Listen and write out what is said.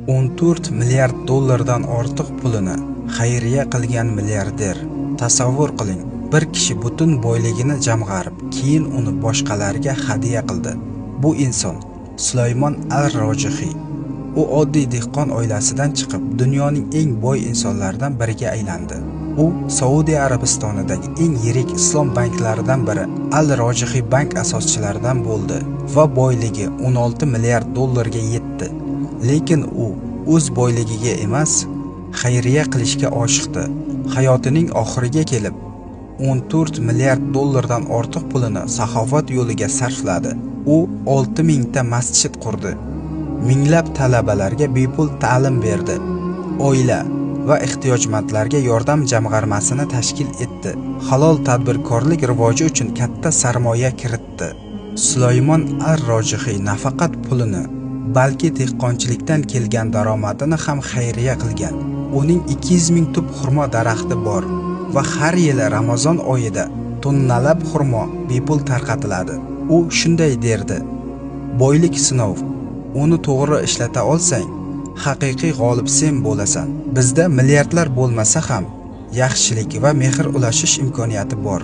14 milliard dollardan ortiq pulini xayriya qilgan milliarder. Tasavvur qiling, bir kishi butun boyligini jamg'arib, keyin uni boshqalarga hadya qildi. Bu inson Sulaymon al-Rojihiy. U oddiy dehqon oilasidan chiqib, dunyoning eng boy insonlaridan biriga aylandi. U Saudiya Arabistonidagi eng yirik islom banklaridan biri Al-Rojihiy bank asoschilaridan bo'ldi va boyligi 16 milliard dollarga yetdi. Lekin u o'z boyligiga emas, xayriya qilishga oshiqdi. Hayotining oxiriga kelib 14 milliard dollardan ortiq pulini saxovat yo'liga sarfladi. U 6000 ta masjid qurdi. Minglab talabalarga bepul ta'lim berdi. Oila va ehtiyojmandlarga yordam jamg'armasini tashkil etdi. Halol tadbirkorlik rivoji uchun katta sarmoya kiritdi. Sulaymon al-Rojihiy nafaqat pulini, balki dehqonchilikdan kelgan daromadini ham xayriya qilgan. Uning 200 ming tup xurmo daraxti bor va har yili Ramazon oyida tonnalab xurmo bepul tarqatiladi. U shunday derdi: "Boylik sinov. Uni to'g'ri ishlata olsang, haqiqiy g'olib sen bo'lasan. Bizda milliardlar bo'lmasa ham yaxshilik va mehr ulashish imkoniyati bor."